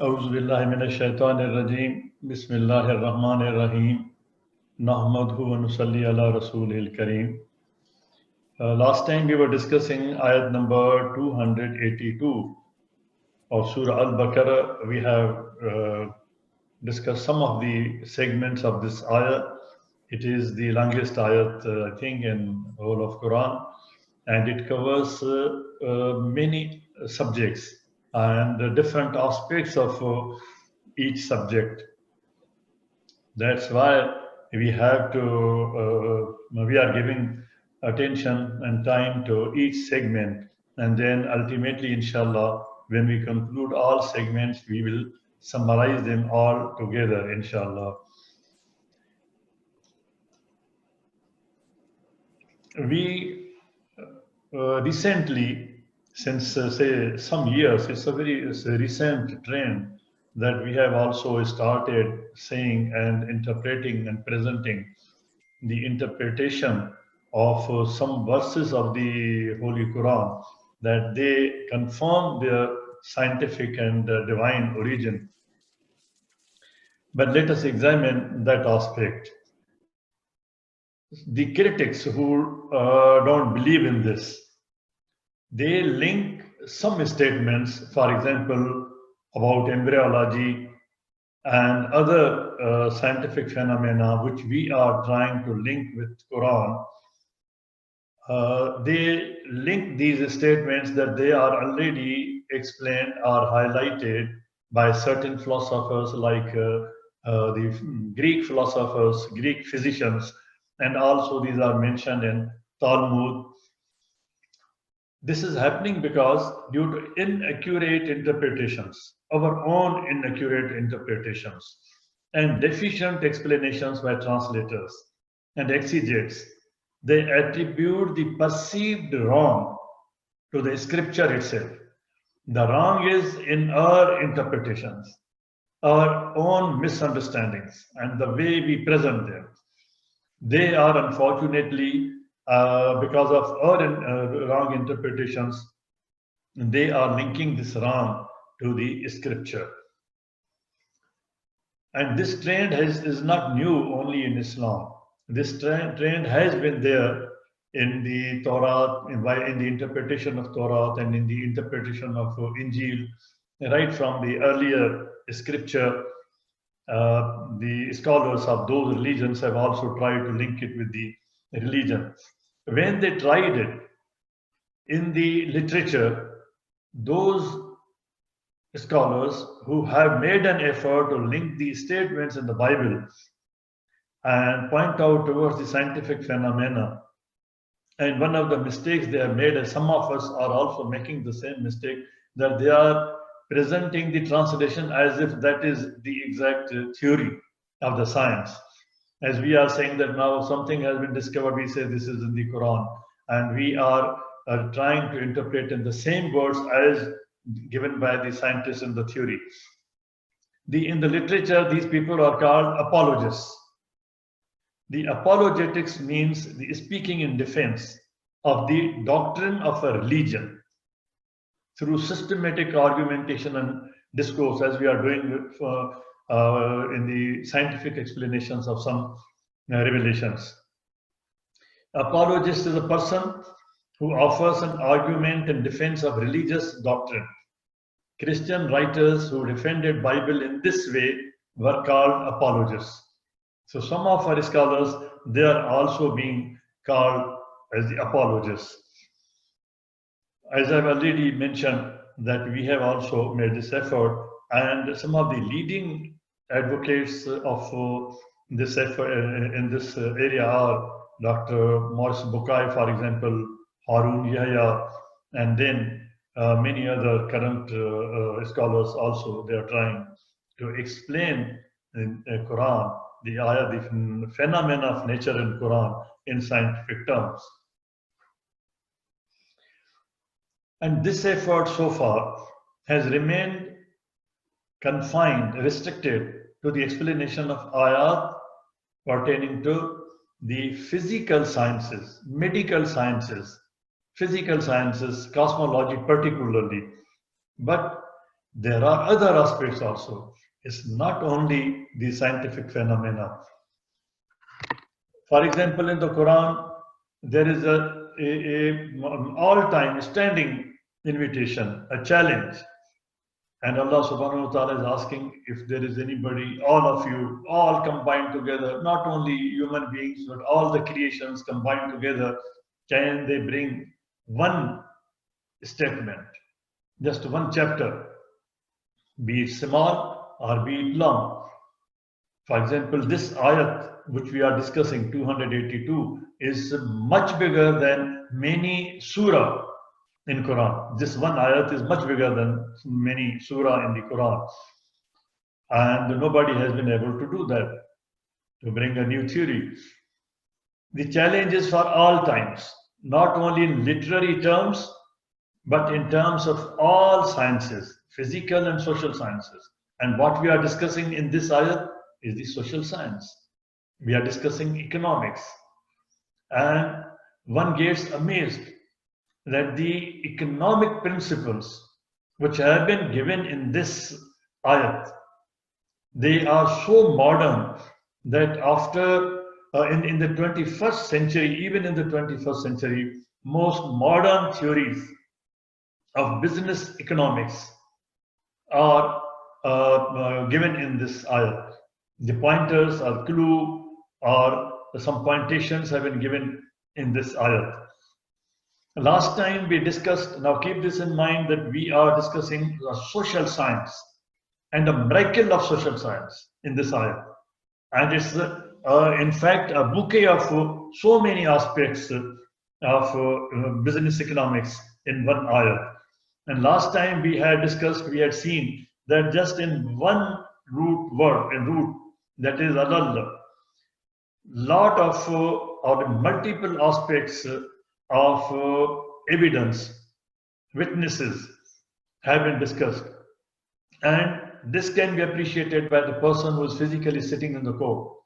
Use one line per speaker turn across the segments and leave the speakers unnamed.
أعوذ بالله من الشيطان الرجيم بسم الله الرحمن الرحيم نحمده ونصلي على رسوله الكريم. Last time we were discussing ayat number 282 of Surah Al-Baqarah. We have discussed some of the segments of this ayat. It is the longest ayat, I think, in all of Quran, and it covers many subjects and different aspects of each subject. That's why we have to, we are giving attention and time to each segment. And then ultimately, inshallah, when we conclude all segments, we will summarize them all together, inshallah. We recently, since say some years, it's a recent trend that we have also started saying and interpreting and presenting the interpretation of some verses of the Holy Quran, that they confirm their scientific and divine origin. But let us examine that aspect. The critics who don't believe in this, they link some statements, for example, about embryology and other scientific phenomena which we are trying to link with Quran. They link these statements that they are already explained or highlighted by certain philosophers like the Greek philosophers, Greek physicians, and also these are mentioned in Talmud. This is happening because due to inaccurate interpretations, our own inaccurate interpretations, and deficient explanations by translators and exegetes, they attribute the perceived wrong to the scripture itself. The wrong is in our interpretations, our own misunderstandings, and the way we present them. They are unfortunately, because of our wrong interpretations, they are linking this wrong to the scripture. And this trend is not new only in Islam. This trend has been there in the Torah, in the interpretation of Torah and in the interpretation of Injil, right from the earlier scripture. The scholars of those religions have also tried to link it with the religion. When they tried it in the literature, those scholars who have made an effort to link these statements in the Bible and point out towards the scientific phenomena. And one of the mistakes they have made, and some of us are also making the same mistake, that they are presenting the translation as if that is the exact theory of the science. As we are saying that now something has been discovered, we say this is in the Quran, and we are trying to interpret in the same words as given by the scientists in the theory. In the literature, these people are called apologists. The apologetics means the speaking in defense of the doctrine of a religion through systematic argumentation and discourse, as we are doing in the scientific explanations of some revelations. Apologist is a person who offers an argument in defense of religious doctrine. Christian writers who defended Bible in this way were called apologists. So some of our scholars, they are also being called as the apologists. As I've already mentioned, that we have also made this effort, and some of the leading advocates of this effort in this area are Dr. Morris Bukai, for example, Harun Yahya, and then many other current scholars also. They are trying to explain in Quran the phenomena of nature in Quran in scientific terms. And this effort so far has remained confined, restricted to the explanation of ayat pertaining to the physical sciences, medical sciences, physical sciences, cosmology particularly. But There are other aspects also. It's not only the scientific phenomena. For example, in the Quran, there is a all-time standing invitation, a challenge. And Allah subhanahu wa ta'ala is asking if there is anybody, all of you, all combined together, not only human beings, but all the creations combined together, can they bring one statement, just one chapter, be it small or be it long. For example, this ayat which we are discussing, 282, is much bigger than many surah in Quran. This one ayat is much bigger than many surah in the Quran. And nobody has been able to do that, to bring a new theory. The challenge is for all times, not only in literary terms, but in terms of all sciences, physical and social sciences. And what we are discussing in this ayat is the social science. We are discussing economics. And one gets amazed that the economic principles which have been given in this ayat, they are so modern that after in the 21st century, even in the 21st century, most modern theories of business economics are given in this ayat. The pointers or clue or some pointations have been given in this ayat. Last time we discussed, now keep this in mind, that we are discussing social science and the miracle of social science in this ayat. And it's in fact a bouquet of so many aspects of business economics in one ayat. And last time we had discussed, we had seen that just in one root word, in root, that is adal, lot of or multiple aspects of evidence, witnesses have been discussed. And this can be appreciated by the person who is physically sitting in the court,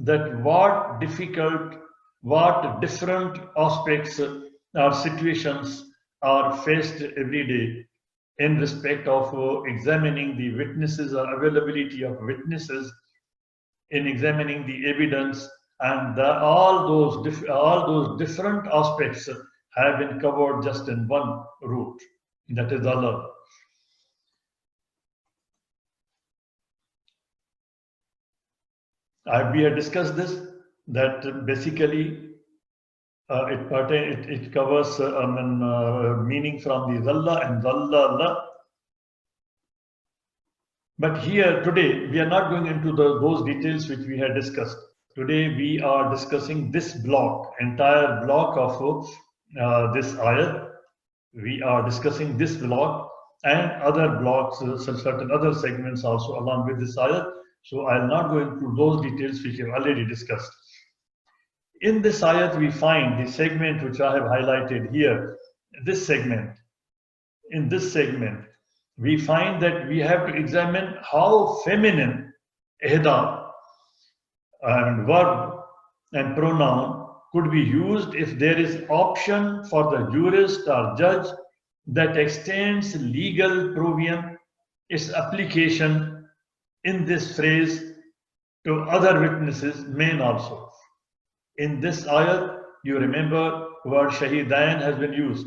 that what difficult, what different aspects or situations are faced every day in respect of examining the witnesses or availability of witnesses, in examining the evidence, and all those different aspects have been covered just in one root, that is Allah. We have discussed this, that basically it covers meaning from the Zalla and Zalla. But here today, we are not going into those details which we had discussed. Today, we are discussing this block, entire block of this ayat. We are discussing this block and other blocks, certain other segments also along with this ayat. So I'll not go into those details which we have already discussed. In this ayat, we find the segment which I have highlighted here, this segment. In this segment, we find that we have to examine how feminine ihda and verb and pronoun could be used if there is option for the jurist or judge that extends legal provision, its application in this phrase to other witnesses, men also. In this ayat, you remember word shahidain has been used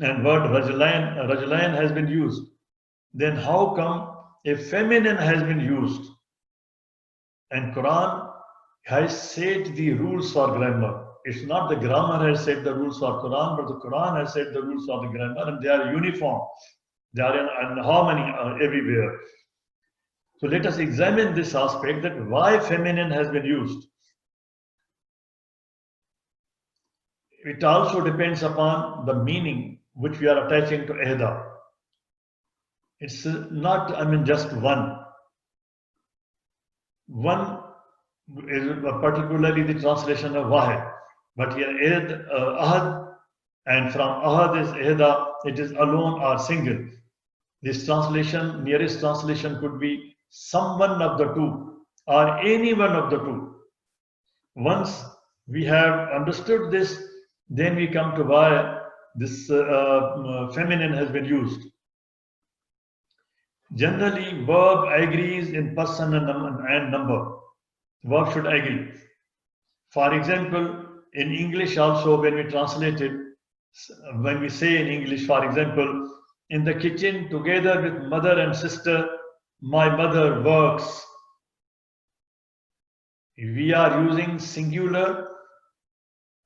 and word rajulain has been used. Then how come a feminine has been used? And Quran has set the rules for grammar. It's not the grammar has set the rules for Quran, but the Quran has set the rules for the grammar, and they are uniform. They are in harmony everywhere. So let us examine this aspect, that why feminine has been used. It also depends upon the meaning which we are attaching to ihda. It's not, just one. One is particularly the translation of wahid. But here ahad, and from ahad is ihda, it is alone or single. This translation, nearest translation could be someone of the two or any one of the two. Once we have understood this, then we come to why this feminine has been used. Generally, verb agrees in person and number. Verb should agree. For example, in English also, when we translate it, when we say in English, for example, in the kitchen together with mother and sister, my mother works. We are using singular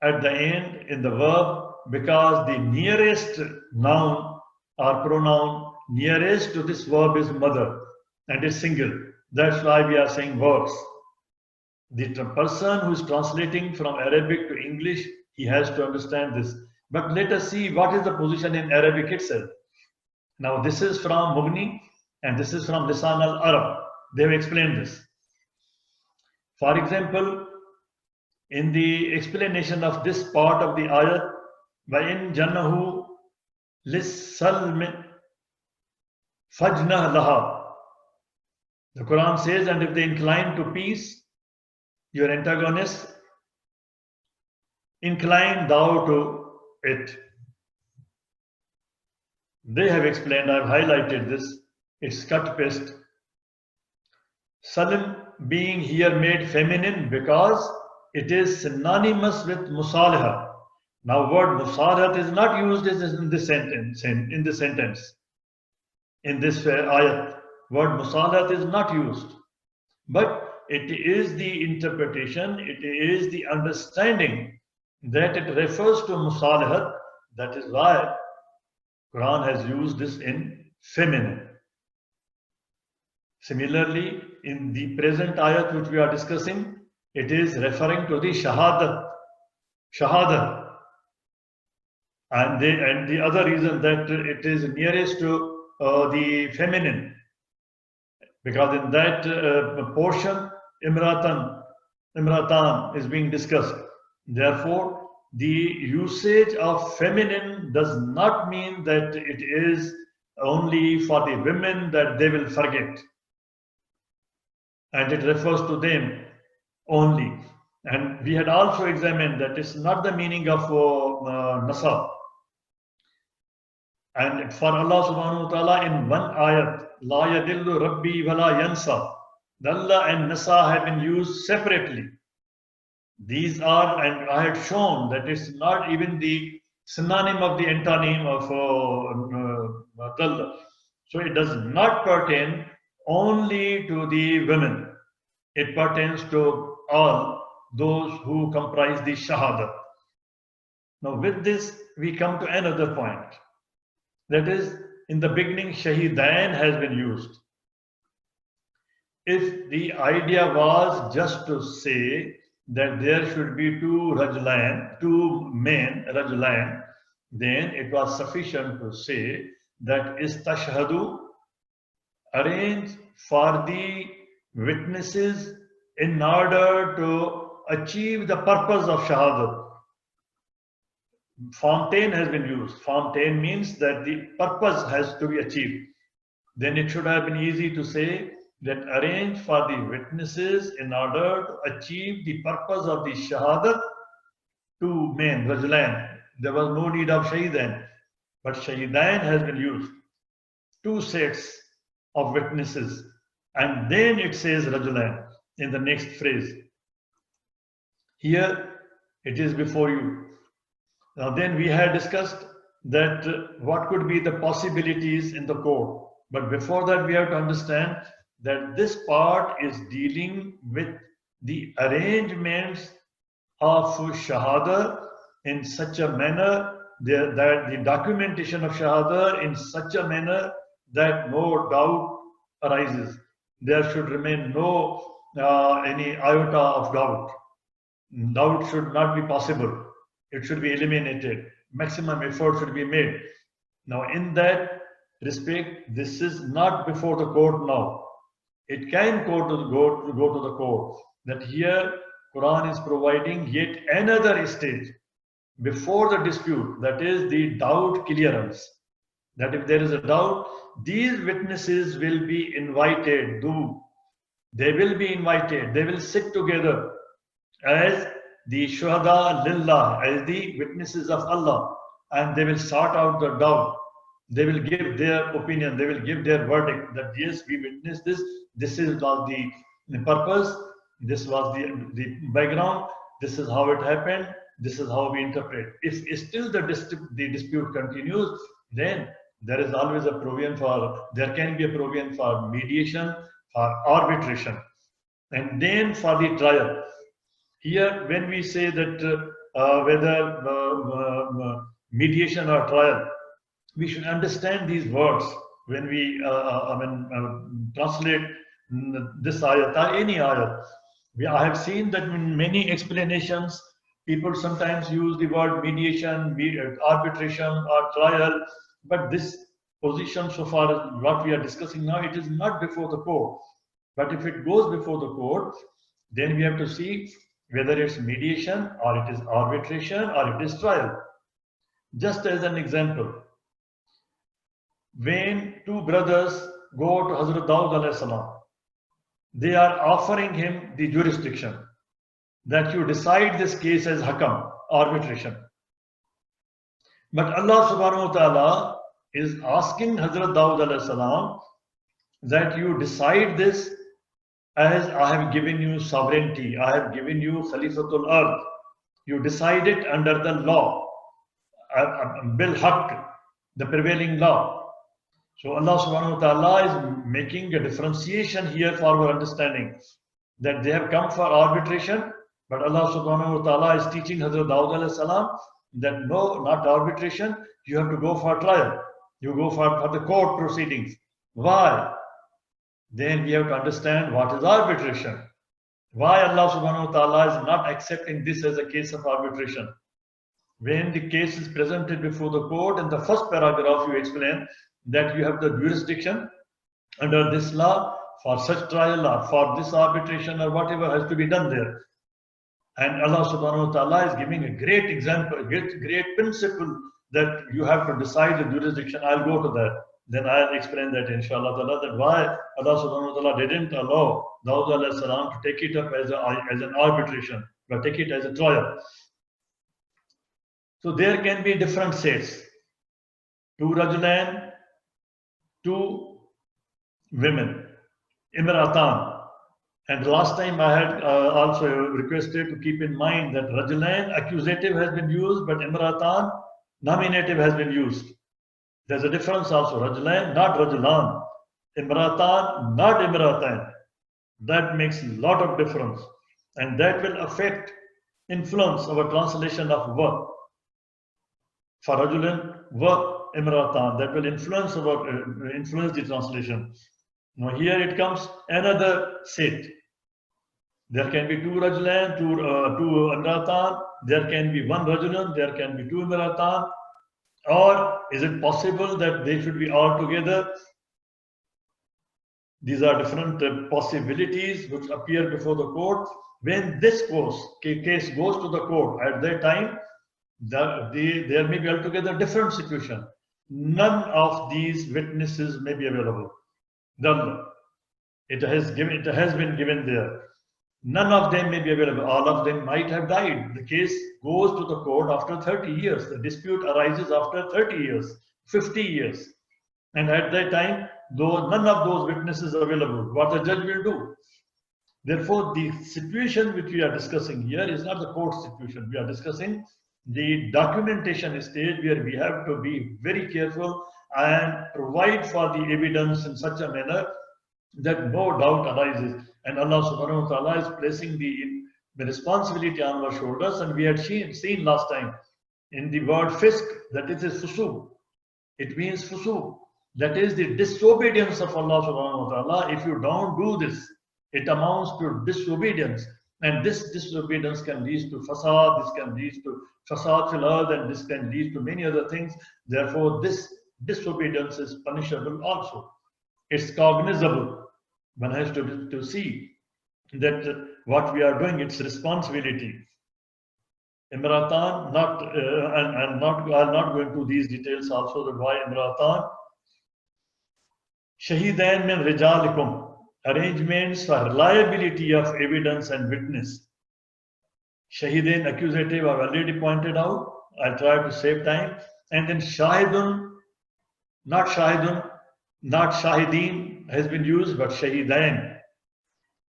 at the end in the verb because the nearest noun or pronoun nearest to this verb is mother and is single. That's why we are saying works. The person who is translating from Arabic to English, he has to understand this. But let us see what is the position in Arabic itself. Now, this is from Mughni and this is from Lisan al-Arab. They have explained this. For example, in the explanation of this part of the ayat, وَإِن جَنَّهُ لِلسَّلْمِ فَجْنَهْ لَهَا. The Quran says, and if they incline to peace, your antagonist, incline thou to it. They have explained, I've highlighted this, it's cut paste. Salim being here made feminine because it is synonymous with musalaha. Now, word musalahat is not used in this sentence. In this ayat, word musalahat is not used, but it is the interpretation, it is the understanding that it refers to musalahat. That is why Quran has used this in feminine. Similarly, in the present ayat which we are discussing, it is referring to the shahada. And the other reason that it is nearest to the feminine, because in that portion, imratan is being discussed. Therefore, the usage of feminine does not mean that it is only for the women that they will forget. And it refers to them only. And we had also examined that it's not the meaning of nasab. And for Allah subhanahu wa ta'ala, in one ayat, La yadillu rabbi wa la yansa, Dalla and Nasa have been used separately. These are, and I had shown that it's not even the synonym of the antonym of Dalla. So it does not pertain only to the women. It pertains to all those who comprise the Shahada. Now, with this, we come to another point. That is, in the beginning, Shahidain has been used. If the idea was just to say that there should be two men, Rajulain, then it was sufficient to say that istashhadu, arrange for the witnesses in order to achieve the purpose of Shahadat. Fontaine has been used. Fontaine means that the purpose has to be achieved. Then it should have been easy to say that arrange for the witnesses in order to achieve the purpose of the Shahadat, two men, Rajulain. There was no need of Shahidain, but Shahidain has been used. Two sets of witnesses. And then it says Rajulain in the next phrase. Here it is before you. Now then we had discussed that what could be the possibilities in the court. But before that we have to understand that this part is dealing with the arrangements of Shahada in such a manner that the documentation of Shahada in such a manner that no doubt arises. There should remain no any iota of doubt. Doubt should not be possible. It should be eliminated. Maximum effort should be made. Now, in that respect, this is not before the court now. It can go to the court. That here, Quran is providing yet another stage before the dispute. That is the doubt clearance. That if there is a doubt, these witnesses will be invited. They will be invited. They will sit together as the shuhada lillah, as the witnesses of Allah, and they will sort out the doubt. They will give their opinion, they will give their verdict that yes, we witnessed this, this is was the purpose, this was the background, this is how it happened, this is how we interpret. If still the dispute continues, then there is always a provision for, there can be a provision for mediation, for arbitration, and then for the trial. Here, when we say that whether mediation or trial, we should understand these words when we translate this ayat or any ayat. I have seen that in many explanations, people sometimes use the word mediation, arbitration, or trial, but this position, so far as what we are discussing now, it is not before the court. But if it goes before the court, then we have to see whether it's mediation or it is arbitration or it is trial. Just as an example, when two brothers go to Hazrat Dawud alayhi salam, they are offering him the jurisdiction that you decide this case as hakam, arbitration. But Allah subhanahu wa ta'ala is asking Hazrat Dawud alayhi salam that you decide this as I have given you sovereignty, I have given you Khalifatul Earth. You decide it under the law, bil haqq, the prevailing law. So Allah subhanahu wa ta'ala is making a differentiation here for our understanding that they have come for arbitration, but Allah subhanahu wa ta'ala is teaching Hazrat Dawud alayhi salam that no, not arbitration, you have to go for trial. You go for the court proceedings. Why? Then we have to understand what is arbitration. Why Allah subhanahu wa ta'ala is not accepting this as a case of arbitration. When the case is presented before the court, in the first paragraph you explain that you have the jurisdiction under this law for such trial or for this arbitration or whatever has to be done there. And Allah subhanahu wa ta'ala is giving a great example, a great principle that you have to decide the jurisdiction. I'll go to that. Then I'll explain that inshallah ta'ala, that why Allah subhanahu wa ta'ala didn't allow Dawud alayhi salam to take it up as an arbitration, but take it as a trial. So there can be different sets. Two rajulan, two women, imratan. And last time I had also requested to keep in mind that rajulan accusative has been used, but imratan nominative has been used. There's a difference also. Rajulan, not rajulan. Imratan, not imratan. That makes a lot of difference. And that will affect, influence our translation of work. For rajulan, work, imratan. That will influence the translation. Now here it comes another set. There can be two rajulan, two imratan. There can be one rajulan. There can be two imratan. Or is it possible that they should be all together? These are different possibilities which appear before the court. When this case goes to the court, at that time, there may be altogether different situation. None of these witnesses may be available. None. It has been given there. None of them may be available. All of them might have died. The case goes to the court after 30 years. The dispute arises after 30 years, 50 years. And at that time, though none of those witnesses are available, what the judge will do? Therefore, the situation which we are discussing here is not the court situation. We are discussing the documentation stage where we have to be very careful and provide for the evidence in such a manner that no doubt arises. And Allah subhanahu wa ta'ala is placing the responsibility on our shoulders. And we had seen last time in the word fisk that it is fusuq. It means fusuq. That is the disobedience of Allah subhanahu wa ta'ala. If you don't do this, it amounts to disobedience. And this disobedience can lead to fasad, this can lead to fasad fil ard, and this can lead to many other things. Therefore, this disobedience is punishable also. It's cognizable. One has to see that what we are doing, it's responsibility. Imratan, I'm not going to these details also, that why Imratan. Shahidain min rijalikum, arrangements for reliability of evidence and witness. Shahidain, accusative, I've already pointed out. I'll try to save time. And then Shahidun, Not shahidun, not shahideen has been used, but shahidain.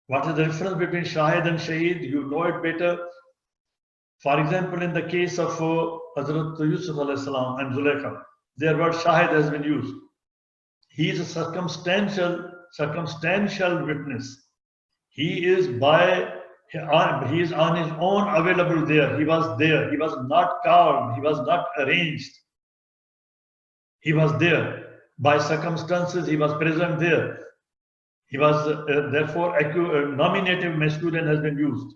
What is the difference between shahid and shaheed? You know it better. For example, in the case of Hazrat Yusuf alayhi salam and Zulaikha, their word shahid has been used. He is a circumstantial witness. He is he is on his own available there. He was there. He was not called. He was not arranged. He was there. By circumstances, he was present there. He was therefore nominative masculine has been used.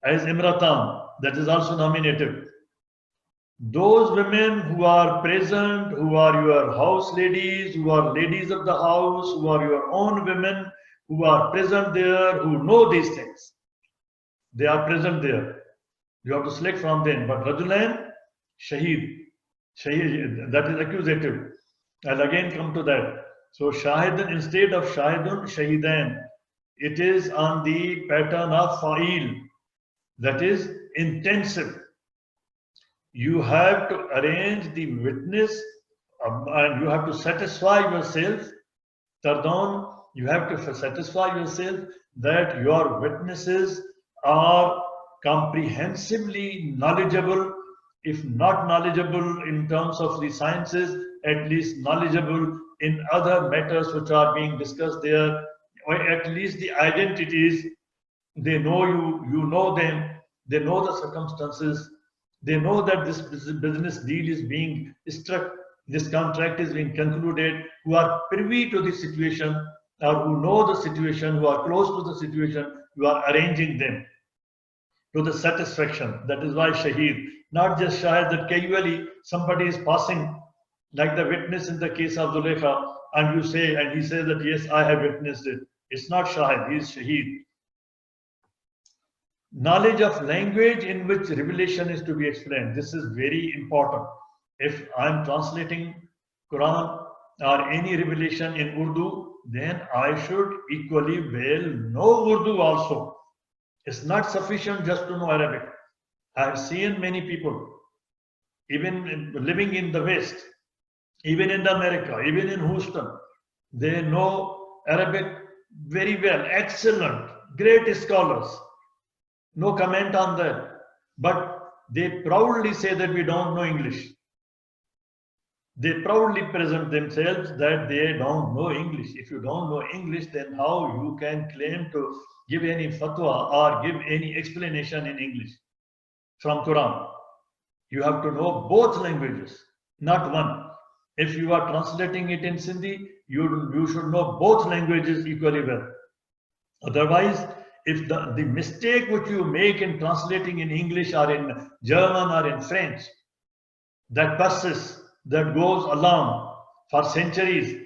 As imratan, that is also nominative. Those women who are present, who are your house ladies, who are ladies of the house, who are your own women, who are present there, who know these things. They are present there. You have to select from them. But Rajulan, Shaheed, that is accusative. I'll again come to that. So Shahidun, instead of Shahidun, Shahidan, it is on the pattern of Fa'il, that is intensive. You have to arrange the witness and you have to satisfy yourself. Tardon, you have to satisfy yourself that your witnesses are comprehensively knowledgeable, if not knowledgeable in terms of the sciences, at least knowledgeable in other matters which are being discussed there, or at least the identities. They know you, you know them, they know the circumstances, they know that this business deal is being struck, this contract is being concluded, who are privy to the situation or who know the situation, who are close to the situation, you are arranging them to the satisfaction. That is why Shaheed, not just Shahid, that casually somebody is passing, like the witness in the case of Zulaikha, and you say, and he says that yes, I have witnessed it. It's not Shahid, he is Shaheed. Knowledge of language in which revelation is to be explained. This is very important. If I'm translating Quran or any revelation in Urdu, then I should equally well know Urdu also. It's not sufficient just to know Arabic. I've seen many people, even living in the West, even in America, even in Houston, they know Arabic very well, excellent, great scholars. No comment on that. But they proudly say that we don't know English. They proudly present themselves that they don't know English. If you don't know English, then how you can claim to give any fatwa or give any explanation in English from Quran? You have to know both languages, not one. If you are translating it in Sindhi, you should know both languages equally well. Otherwise, if the mistake which you make in translating in English or in German or in French, that persists, that goes along for centuries,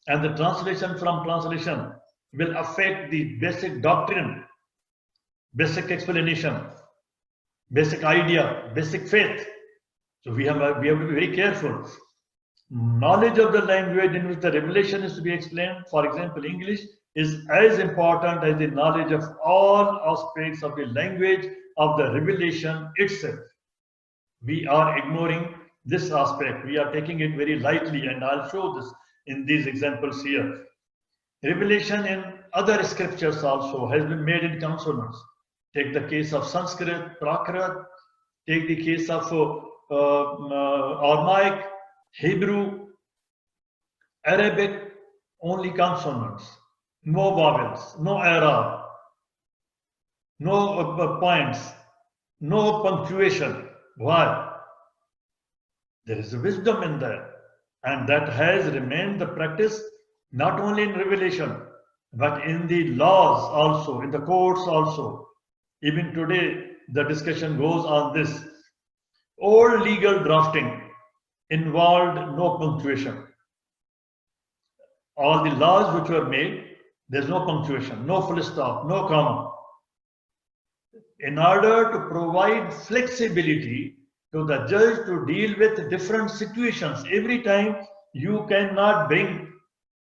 and the translation from translation will affect the basic doctrine, basic explanation, basic idea, basic faith. So we have to be very careful. Knowledge of the language in which the revelation is to be explained, for example, English, is as important as the knowledge of all aspects of the language of the revelation itself. We are ignoring this aspect. We are taking it very lightly, and I'll show this in these examples here. Revelation in other scriptures also has been made in consonants. Take the case of Sanskrit, Prakrit, take the case of Aramaic, Hebrew, Arabic, only consonants, no vowels, no Arab, no points, no punctuation. Why? There is a wisdom in that, and that has remained the practice not only in revelation, but in the laws also, in the courts also. Even today, the discussion goes on this. All legal drafting involved no punctuation. All the laws which were made, there's no punctuation, no full stop, no comma. In order to provide flexibility to the judge to deal with different situations, every time you cannot bring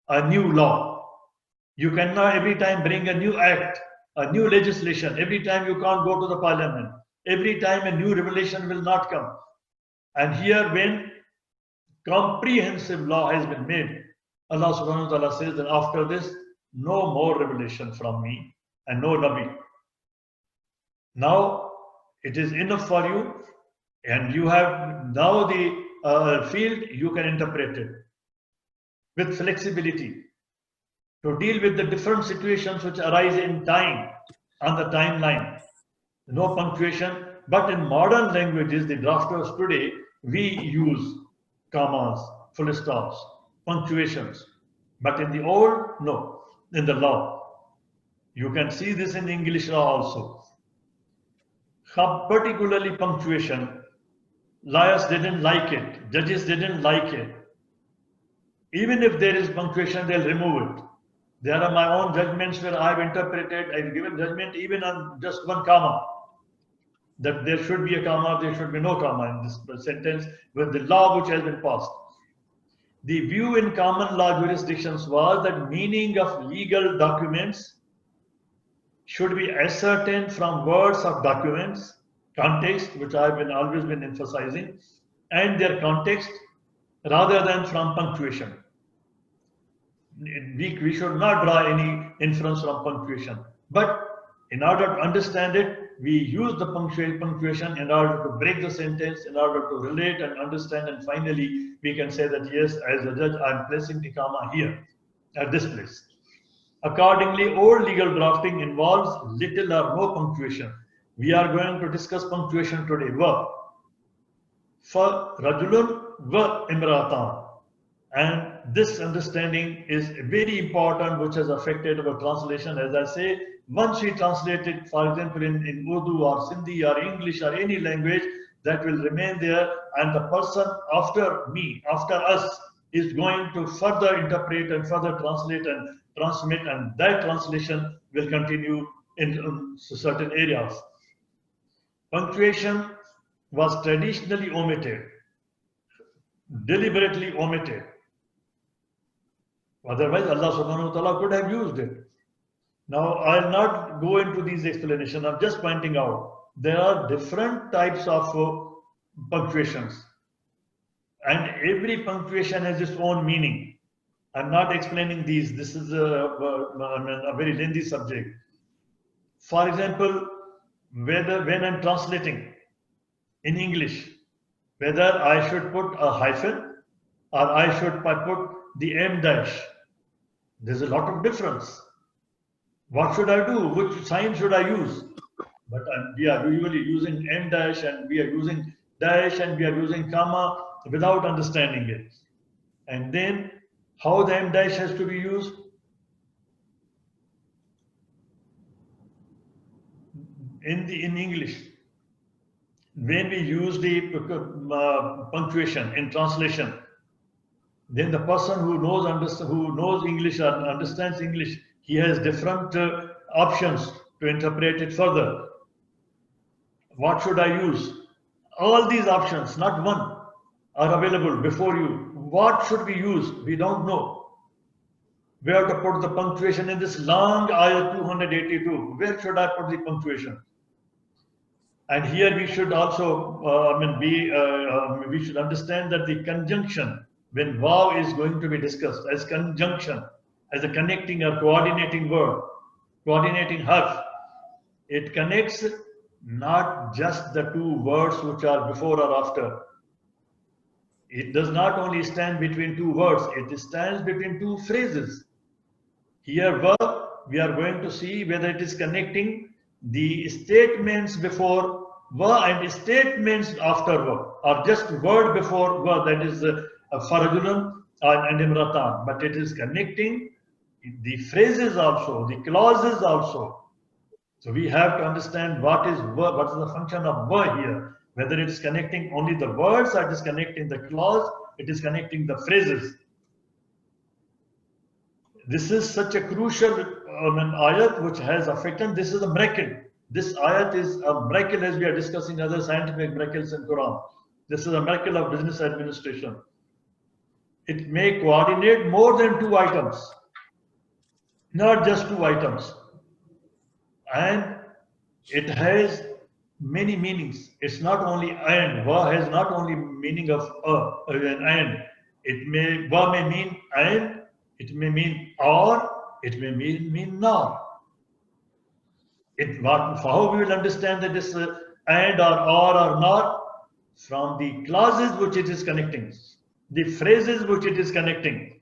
a new law. You cannot every time bring a new act, a new legislation. Every time you can't go to the parliament. Every time a new revelation will not come. And here when comprehensive law has been made. Allah subhanahu wa ta'ala says that after this, no more revelation from me and no Nabi. Now it is enough for you, and you have now the field, you can interpret it with flexibility to deal with the different situations which arise in time on the timeline. No punctuation, but in modern languages, the drafters today, we use commas, full stops, punctuations. But in the old, no, in the law. You can see this in English law also. Particularly punctuation, lawyers didn't like it, judges didn't like it. Even if there is punctuation, they'll remove it. There are my own judgments where I've interpreted, I've given judgment even on just one comma, that there should be a comma, there should be no comma in this sentence with the law which has been passed. The view in common law jurisdictions was that meaning of legal documents should be ascertained from words of documents, context, which I've always been emphasizing, and their context rather than from punctuation. We should not draw any inference from punctuation. But in order to understand it, we use the punctuation in order to break the sentence, in order to relate and understand, and finally we can say that yes, as a judge, I'm placing the comma here at this place. Accordingly, old legal drafting involves little or no punctuation. We are going to discuss punctuation today. Va. For rajulun va imratan. And this understanding is very important, which has affected our translation. As I say, once we translate it, for example, in Urdu or Sindhi or English or any language, that will remain there, and the person after me, after us, is going to further interpret and further translate and transmit, and that translation will continue in certain areas. Punctuation was traditionally omitted, deliberately omitted. Otherwise, Allah subhanahu wa ta'ala could have used it. Now, I'll not go into these explanations. I'm just pointing out there are different types of punctuations, and every punctuation has its own meaning. I'm not explaining these. This is a very lengthy subject. For example, when I'm translating in English, whether I should put a hyphen or I should put the M dash, there's a lot of difference. What should I do? Which sign should I use? But we are usually using M dash, and we are using dash, and we are using comma without understanding it. And then how the M dash has to be used? In English, when we use the punctuation in translation, then the person who knows English or understands English, he has different options to interpret it further. What should I use? All these options, not one, are available before you. What should we use? We don't know. Where to put the punctuation in this long ayah 282? Where should I put the punctuation? And here we should also, we should understand that the conjunction, when vav is going to be discussed as conjunction, as a connecting or coordinating word, coordinating harf, it connects not just the two words which are before or after. It does not only stand between two words, it stands between two phrases. Here, verb, we are going to see whether it is connecting the statements before verb and statements after verb, or just word before verb, that is farajulun and imratan. But it is connecting the phrases also, the clauses also. So we have to understand what is verb, what is the function of verb here. Whether it is connecting only the words, or it is connecting the clause, it is connecting the phrases. This is such a crucial ayat which has affected. This is a miracle. This ayat is a miracle, as we are discussing other scientific miracles in Quran. This is a miracle of business administration. It may coordinate more than two items, not just two items. And it has many meanings. It's not only and. Va has not only meaning of an and. Va may mean and, it may mean or, it may mean nor. How we will understand that this and or nor? From the clauses which it is connecting, the phrases which it is connecting.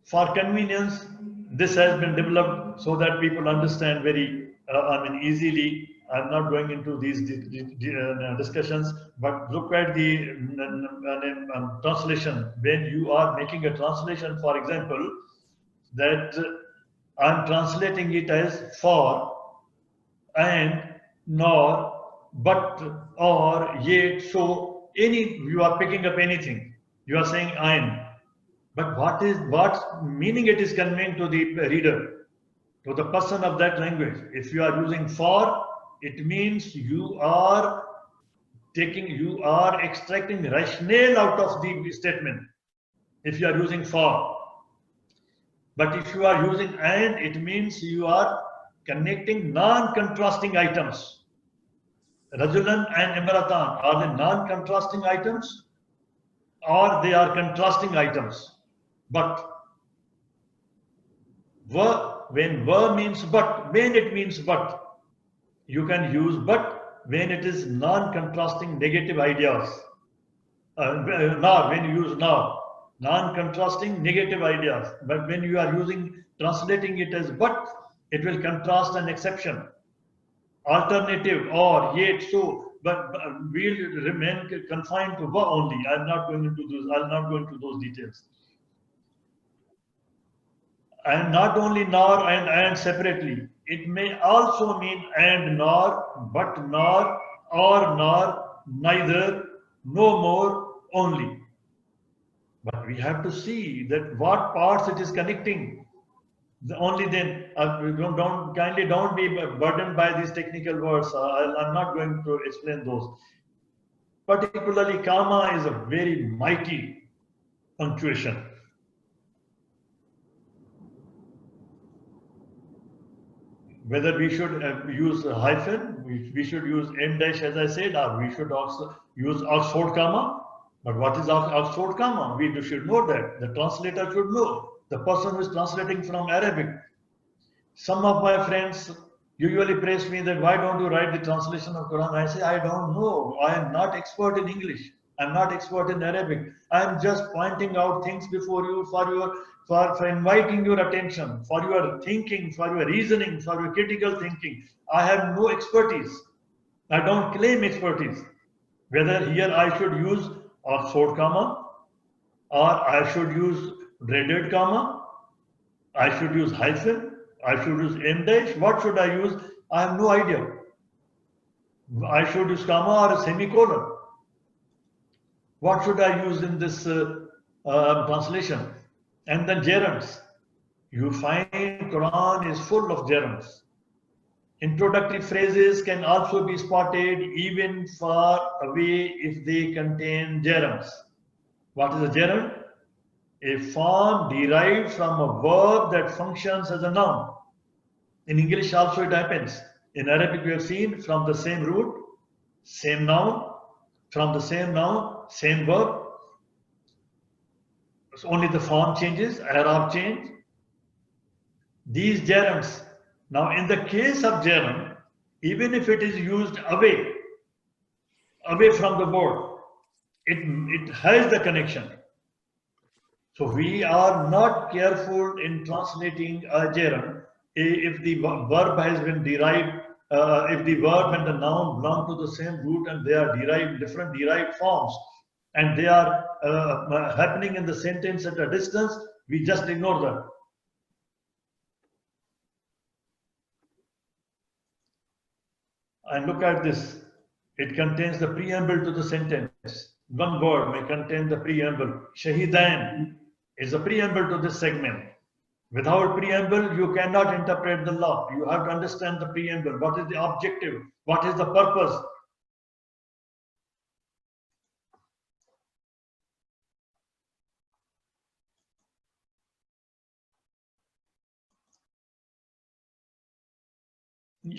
For convenience, this has been developed so that people understand very, easily. I'm not going into these discussions, but look at the translation. When you are making a translation, for example, that I'm translating it as for, and, nor, but, or, yet, so, you are picking up anything. You are saying ein. But what meaning it is conveying to the reader, to the person of that language? If you are using for, it means you are extracting rationale out of the statement. If you are using for. But if you are using and, it means you are connecting non-contrasting items. Rajulan and Imratan, are they non-contrasting items or they are contrasting items? But when means but, when it means but, you can use but when it is non-contrasting negative ideas. Nor, when you use nor, non-contrasting negative ideas. But when you are translating it as but, it will contrast an exception. Alternative, or, yet, so, but we'll remain confined to va only. I'll not go into those details. And not only nor and separately. It may also mean and nor, but nor, or nor, neither, no more, only. But we have to see that what parts it is connecting. Only then, don't be burdened by these technical words. I'm not going to explain those. Particularly, comma is a very mighty punctuation. Whether we should use a hyphen, we should use M dash, as I said, or we should also use Oxford comma. But what is Oxford comma? We should know that. The translator should know. The person who is translating from Arabic. Some of my friends usually praise me that why don't you write the translation of Quran? I say, I don't know. I am not expert in English. I'm not expert in Arabic. I'm just pointing out things before you for inviting your attention, for your thinking, for your reasoning, for your critical thinking. I have no expertise. I don't claim expertise. Whether here I should use Oxford comma, or I should use braided comma, I should use hyphen, I should use M dash, what should I use? I have no idea. I should use comma or a semicolon. What should I use in this translation? And then gerunds. You find Quran is full of gerunds. Introductory phrases can also be spotted even far away if they contain gerunds. What is a gerund? A form derived from a verb that functions as a noun. In English also it happens. In Arabic we have seen from the same root, same noun, from the same noun, same verb. So only the form changes, Arab change. These gerunds. Now in the case of gerund, even if it is used away from the word, it has the connection. So we are not careful in translating a gerund if the verb has been derived, if the verb and the noun belong to the same root and they are different derived forms, and they are happening in the sentence at a distance, we just ignore them. And look at this. It contains the preamble to the sentence. One word may contain the preamble. Shahidan is a preamble to this segment. Without preamble, you cannot interpret the law. You have to understand the preamble. What is the objective? What is the purpose?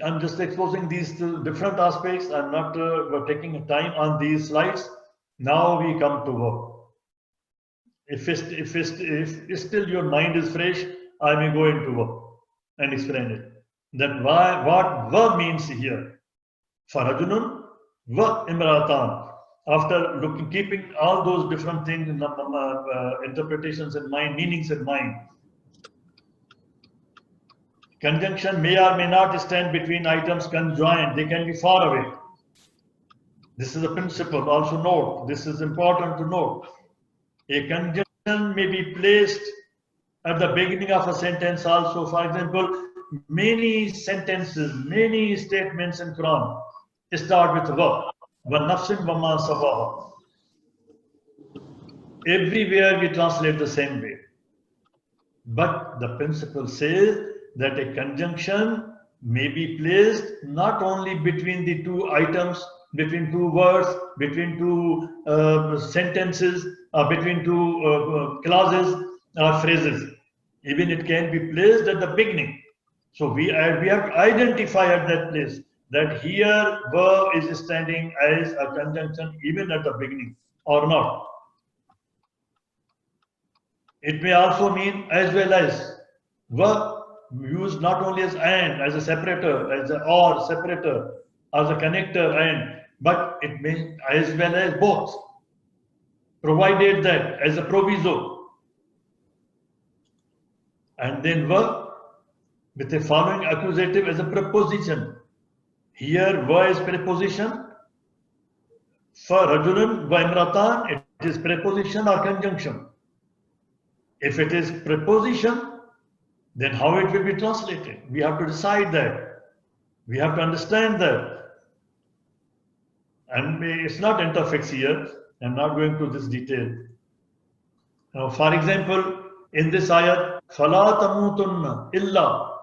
I'm just exposing these two different aspects. I'm not taking time on these slides. Now we come to verb. If still your mind is fresh, I may go into verb and explain it. That why what verb means here. Farajunun wa imratan. After looking, keeping all those different things in interpretations in mind, meanings in mind, conjunction may or may not stand between items conjoined. They can be far away. This is a principle. Also note. This is important to note. A conjunction may be placed at the beginning of a sentence also. For example, many sentences, many statements in Quran start with verb. وَنَفْسٍ وَمَا سَوَاهَا. Everywhere we translate the same way. But the principle says that a conjunction may be placed not only between the two items, between two words, between two sentences, between two clauses or phrases. Even it can be placed at the beginning. So we have to identify at that place that here verb is standing as a conjunction even at the beginning or not. It may also mean as well as verb used not only as and, as a separator, as a or separator, as a connector and, but it may as well as both, provided that as a proviso. And then verb with the following accusative as a preposition. Here verb is preposition. For rajulun wa imratan, it is preposition or conjunction. If it is preposition, then how it will be translated? We have to decide that. We have to understand that. And it's not interfix here. I'm not going to this detail. Now, for example, in this ayat, فَلَا تَمُوتُنَّ إِلَّا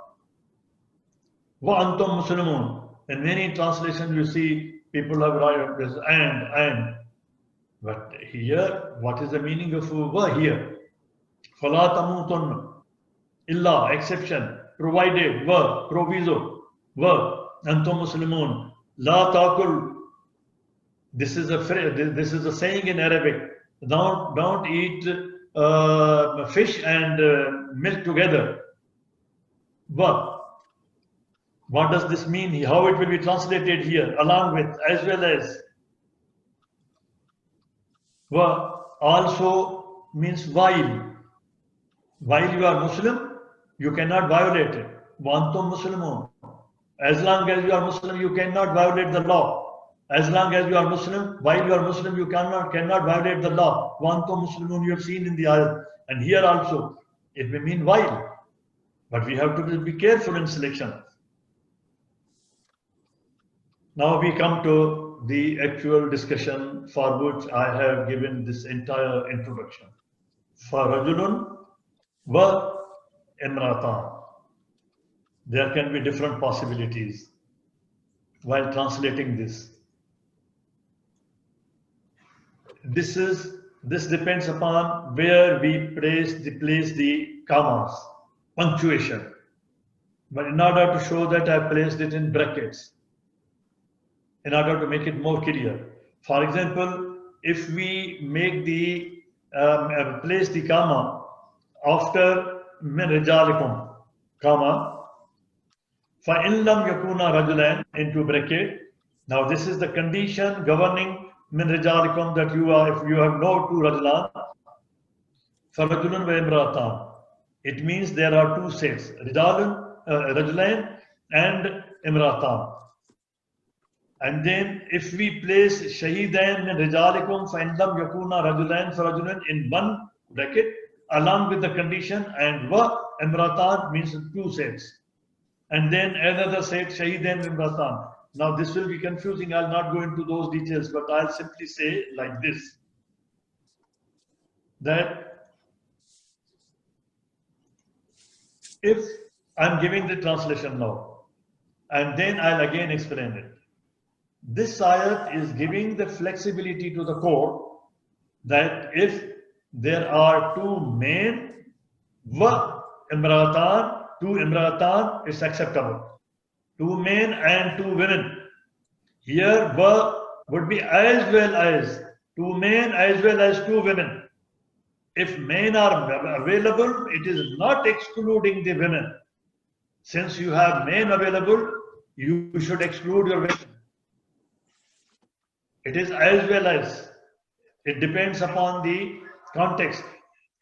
وَأَنْتُمْ مُسْلِمُونَ. In many translations, you see people have written this and. But here, what is the meaning of wa here? فَلَا تَمُوتُنَّ إِلَّا, exception, provided, wa, proviso, wa, أَنْتُمْ مُسْلِمُونَ. لَا تَأْكُلْ. This is a saying in Arabic. Don't eat fish and milk together. But what does this mean? How it will be translated here, along with, as well as. Also means while. While you are Muslim, you cannot violate it. Wantum Muslimun. As long as you are Muslim, you cannot violate the law. As long as you are Muslim, while you are Muslim, you cannot violate the law. Wantum Muslimun, you have seen in the ayat. And here also, it may mean while. But we have to be careful in selection. Now we come to the actual discussion for which I have given this entire introduction. For Rajulun wa imratan. There can be different possibilities while translating this. This depends upon where we place the commas, punctuation. But in order to show that I placed it in brackets, in order to make it more clear. For example, if we make the place the comma after min rijalikum, comma, فَإِن لَمْ يَكُونَ رَجُلَيْنِ into bracket. Now this is the condition governing min rijalikum, that you are, if you have no two rajulan, فَرَجُلٌ وَإِمْرَأَتَانِ. It means there are two sets, rajulain and imratan. And then if we place shahidain min rijalikum فَإِن لَمْ يَكُونَ رَجُلَيْنِ فَرَجُلٌ in one bracket, along with the condition, and wa imratan means two sets. And then another set, shahidain imratan. Now this will be confusing. I'll not go into those details, but I'll simply say like this, that if I'm giving the translation now, and then I'll again explain it. This ayat is giving the flexibility to the court that if there are two men, wa imratan, two imratan, it's acceptable. two men and two women. Here would be as well as two men as well as two women. If men are available, it is not excluding the women. Since you have men available, you should exclude your women. It is as well as. It depends upon the context.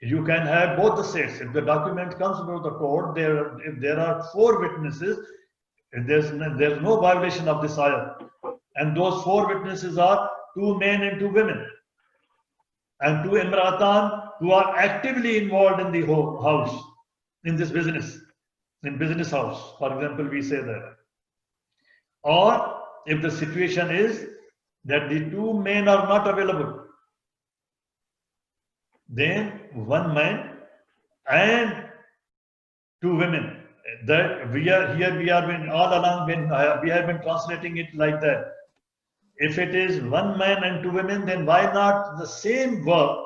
You can have both the sets. If the document comes before the court, if there are four witnesses, there's no violation of this ayah. And those four witnesses are two men and two women. And two imratan who are actively involved in the house, in this business, in business house. For example, we say that. Or if the situation is that the two men are not available, then one man and two women. That we have been all along we have been translating it like that. If it is one man and two women, then why not the same verb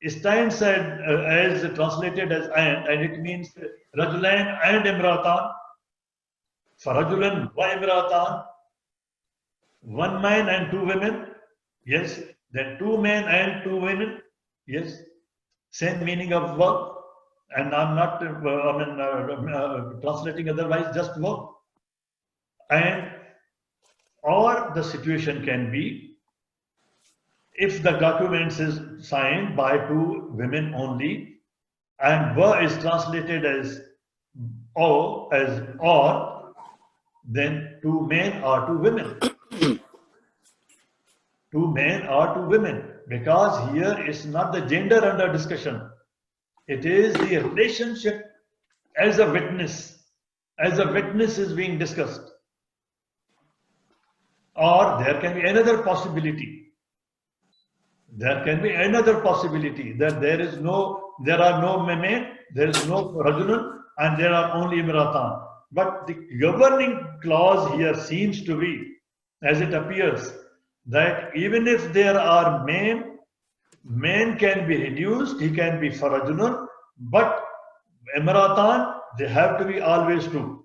stands as translated as and it means rajulan and imratan. For rajulan wa imratan, one man and two women, yes. Then two men and two women, yes. Same meaning of verb. And I'm not translating otherwise, just verb. And or the situation can be if the document is signed by two women only and verb is translated as or, then two men or two women. Two men or two women, because here it's not the gender under discussion. It is the relationship as a witness. As a witness is being discussed. Or there can be another possibility. There can be another possibility that there are no men, there is no rajulun, and there are only imratan. But the governing clause here seems to be, as it appears, that even if there are men can be reduced, he can be for rajulun, but imratan, they have to be always two.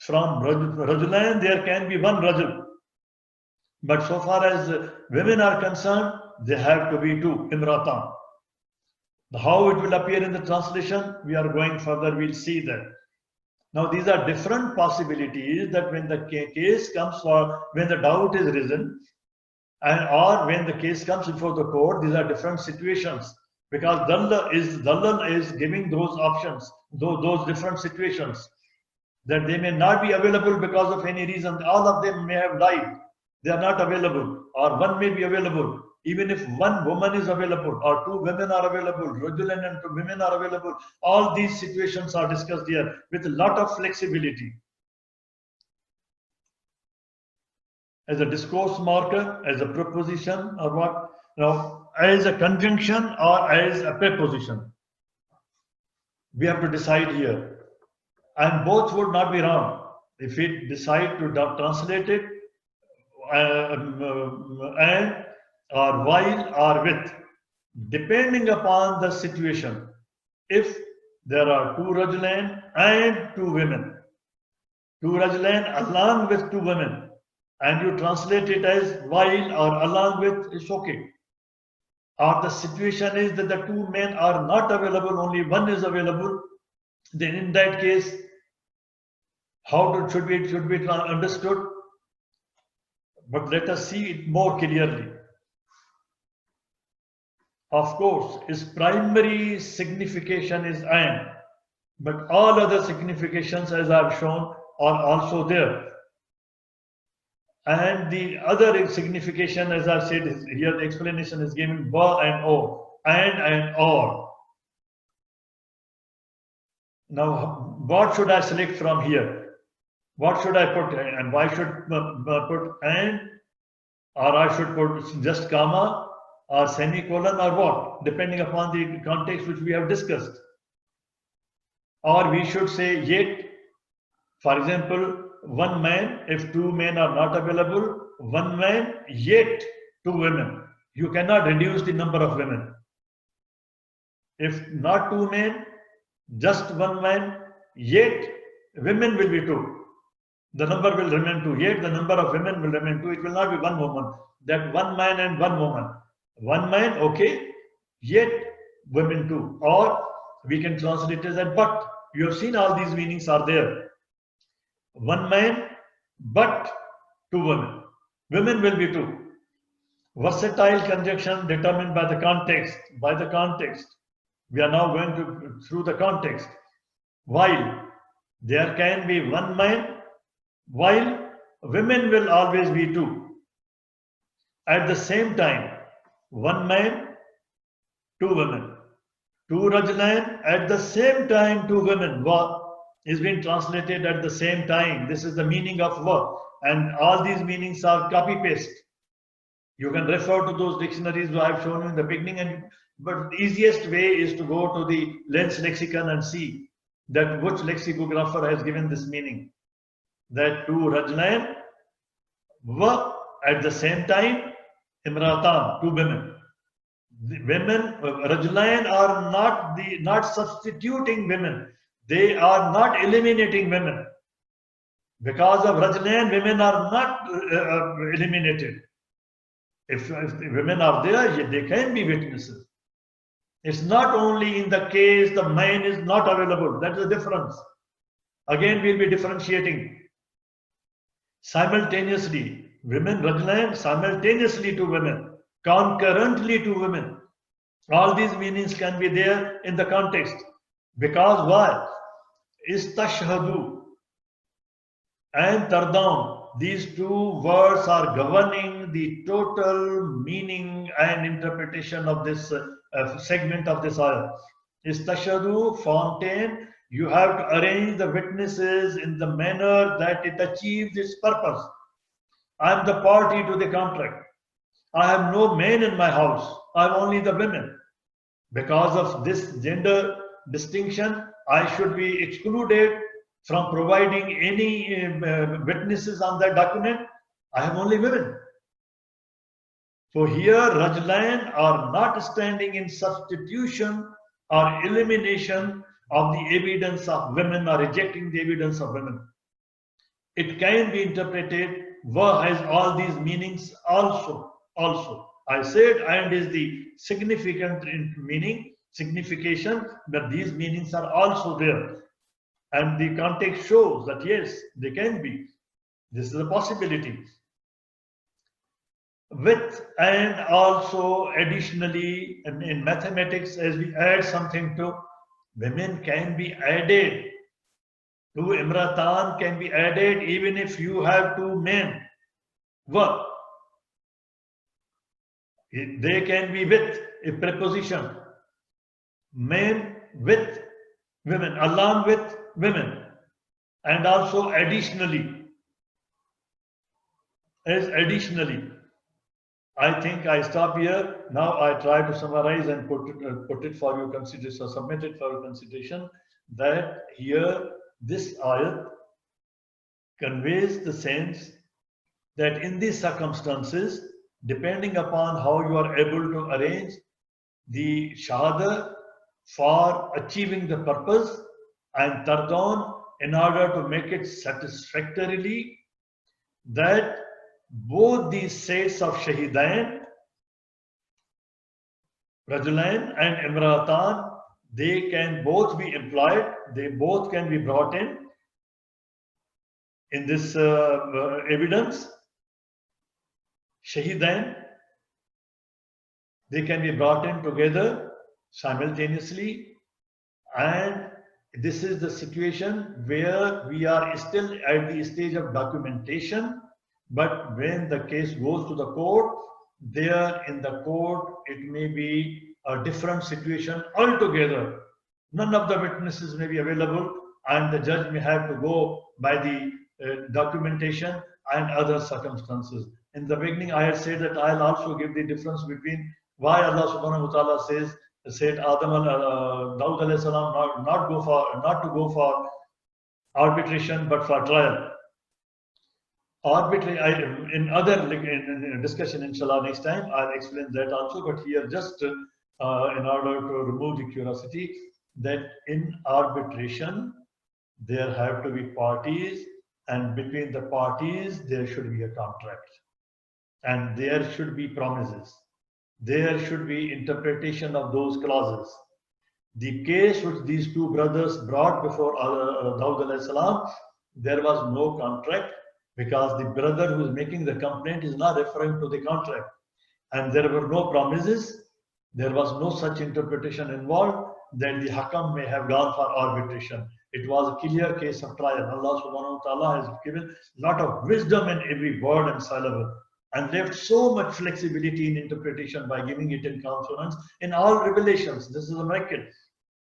From rajulan, there can be one rajul. But so far as women are concerned, they have to be two, imratan. How it will appear in the translation, we are going further, we'll see that. Now these are different possibilities that when the case comes when the doubt is risen, or when the case comes before the court, these are different situations. Because Dalal is giving those options, those different situations, that they may not be available because of any reason. All of them may have died. They are not available, or one may be available. Even if one woman is available, or two women are available, rajulan and two women are available, all these situations are discussed here with a lot of flexibility. As a discourse marker, as a preposition, or what? Now, as a conjunction or as a preposition. We have to decide here. And both would not be wrong. If we decide to translate it and or while or with, depending upon the situation. If there are two rajulan and two women, two rajulan along with two women, and you translate it as while or along with, it's okay. Or the situation is that the two men are not available, only one is available, then in that case, how should be understood? But let us see it more clearly. Of course, its primary signification is and, but all other significations, as I have shown, are also there. And the other signification, as I said, here the explanation is given ba and o, and or. Now, what should I select from here? What should I put, and why should put and, or I should put just comma or semicolon or what, depending upon the context which we have discussed. Or we should say yet, for example, one man, if two men are not available, one man, yet two women. You cannot reduce the number of women. If not two men, just one man, yet women will be 2. The number will remain 2. Yet the number of women will remain 2. It will not be one woman. That one man and one woman. One man, okay, yet women 2. Or we can translate it as that, but. You have seen all these meanings are there. One man, but 2 women. Women will be 2. Versatile conjunction determined by the context. By the context. We are now going through the context. While there can be one man, while women will always be 2. At the same time, one man, 2 women. 2 rajulan, at the same time 2 women. Va is being translated at the same time. This is the meaning of va. And all these meanings are copy-paste. You can refer to those dictionaries I have shown you in the beginning, but the easiest way is to go to the Lens lexicon and see that which lexicographer has given this meaning. That 2 rajulan, va at the same time, imratan, 2 women. The women, rajulan are not substituting women. They are not eliminating women. Because of rajulan, women are not eliminated. If the women are there, they can be witnesses. It's not only in the case the man is not available. That is the difference. Again, we'll be differentiating. Simultaneously, women, rajulan, simultaneously to women. Concurrently to women. All these meanings can be there in the context. Because why? Istashhadu and tardam. These 2 words are governing the total meaning and interpretation of this segment of this ayah. Istashhadu, fountain. You have to arrange the witnesses in the manner that it achieves its purpose. I am the party to the contract. I have no men in my house. I have only the women. Because of this gender distinction, I should be excluded from providing any witnesses on that document. I have only women. So here, rajulan are not standing in substitution or elimination of the evidence of women or rejecting the evidence of women. It can be interpreted, va has all these meanings also. I said and is the significant meaning, signification, that these meanings are also there. And the context shows that yes, they can be. This is a possibility. With and also additionally in mathematics, as we add something to, women can be added. To imratan can be added even if you have 2 men. Va. They can be with a preposition. Men with women, along with women, and also additionally. As additionally. I think I stop here. Now I try to summarize and put it for your consideration, or submit it for your consideration, that here this ayat conveys the sense that in these circumstances, depending upon how you are able to arrange the shahada for achieving the purpose and tardon in order to make it satisfactorily, that both these sets of shahidain, rajulan and imratan, they can both be employed, they both can be brought in this evidence. Shahidain, they can be brought in together simultaneously, and this is the situation where we are still at the stage of documentation. But when the case goes to the court, there in the court, it may be a different situation altogether. None of the witnesses may be available, and the judge may have to go by the documentation and other circumstances. In the beginning, I had said that I'll also give the difference between why Allah subhanahu wa ta'ala said Adam Dawood alayhi salam not to go for arbitration but for trial. In other discussion, inshallah, next time I'll explain that also. But here, just in order to remove the curiosity, that in arbitration, there have to be parties, and between the parties there should be a contract, and there should be promises. There should be interpretation of those clauses. The case which these two brothers brought before Dawud alayhi salam, there was no contract, because the brother who is making the complaint is not referring to the contract. And there were no promises. There was no such interpretation involved that the Hakam may have gone for arbitration. It was a clear case of trial. Allah subhanahu wa ta'ala has given a lot of wisdom in every word and syllable, and left so much flexibility in interpretation by giving it in consonants in all revelations. This is a miracle,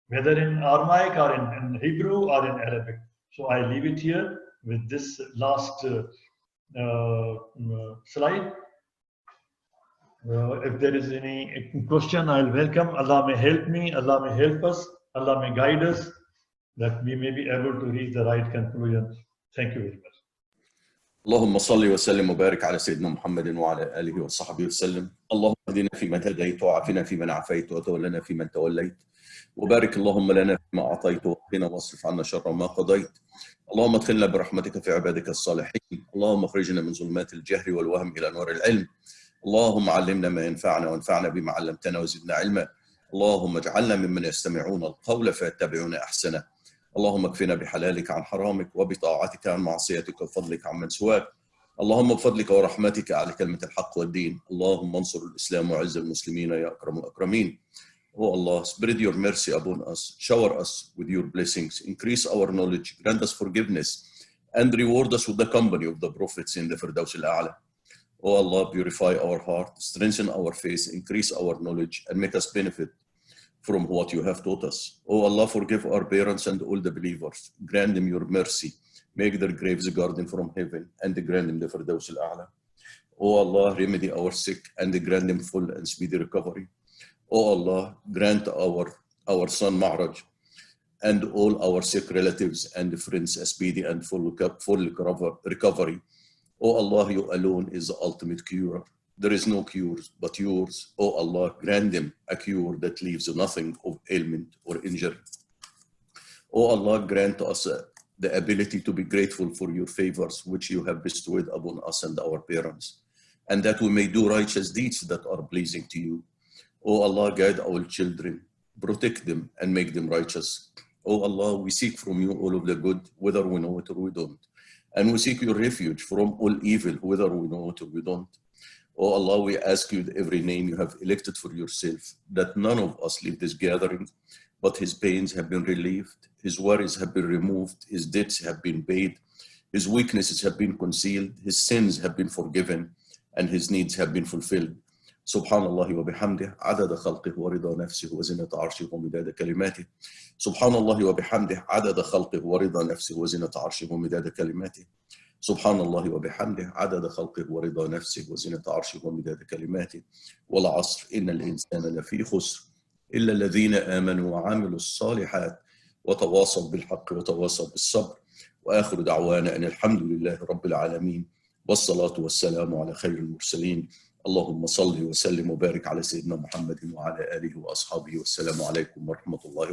whether in Aramaic or in Hebrew or in Arabic. So I leave it here with this last slide. If there is any question, I'll welcome. Allah may help me, Allah may help us, Allah may guide us, that we may be able to reach the right conclusion. Thank you very much.
اللهم صل وسلم وبارك على سيدنا محمد وعلى آله وصحبه وسلم. اللهم اهدنا فيمن هديت وعافنا فيمن عافيت وتولنا فيمن توليت وبارك اللهم لنا فيما أعطيت وقنا واصرف عنا شر ما قضيت. اللهم ادخلنا برحمتك في عبادك الصالحين. اللهم اخرجنا من ظلمات الجهل والوهم إلى نور العلم. اللهم علمنا ما ينفعنا وانفعنا بما علمتنا وزدنا علما. اللهم اجعلنا ممن يستمعون القول فيتبعون أحسنه. اللهم اكفنا بحلالك عن حرامك وبطاعتك عن معصيتك وبفضلك عن من سواك. اللهم بفضلك ورحمتك على كلمة الحق والدين. اللهم انصر الإسلام وعز المسلمين يا أكرم الأكرمين. Oh Allah, spread your mercy upon us, shower us with your blessings, increase our knowledge, grant us forgiveness, and reward us with the company of the prophets in the Firdaus al-A'la. Oh Allah, purify our heart, strengthen our faith, increase our knowledge, and make us benefit from what you have taught us. Oh Allah, forgive our parents and all the believers. Grant them your mercy. Make their graves a garden from heaven, and grant them the Firdaus al-A'la. Oh Allah, remedy our sick and grant them full and speedy recovery. Oh Allah, grant our son Ma'raj and all our sick relatives and friends a speedy and full recovery. Oh Allah, you alone is the ultimate cure. There is no cure but yours. Oh Allah, grant them a cure that leaves nothing of ailment or injury. Oh Allah, grant us the ability to be grateful for your favors which you have bestowed upon us and our parents, and that we may do righteous deeds that are pleasing to you. Oh Allah, guide our children, protect them and make them righteous. Oh Allah, we seek from you all of the good, whether we know it or we don't. And we seek your refuge from all evil, whether we know it or we don't. Oh Allah, we ask you with every name you have elected for yourself, that none of us leave this gathering, but his pains have been relieved, his worries have been removed, his debts have been paid, his weaknesses have been concealed, his sins have been forgiven, and his needs have been fulfilled. سبحان الله وبحمده عدد خلقه ورضا نفسه وزنة عرشه ومداد كلماته. سبحان الله وبحمده عدد خلقه ورضا نفسه وزنة عرشه ومداد كلماته. سبحان الله وبحمده عدد خلقه ورضا نفسه وزنة عرشه ومداد كلماته. والعصر إن الإنسان لفي خسر إلا الذين آمنوا وعملوا الصالحات وتواصوا بالحق وتواصوا بالصبر. وآخر دعوانا أن الحمد لله رب العالمين والصلاة والسلام على خير المرسلين. اللهم صل وسلم وبارك على سيدنا محمد وعلى آله وأصحابه والسلام عليكم ورحمة الله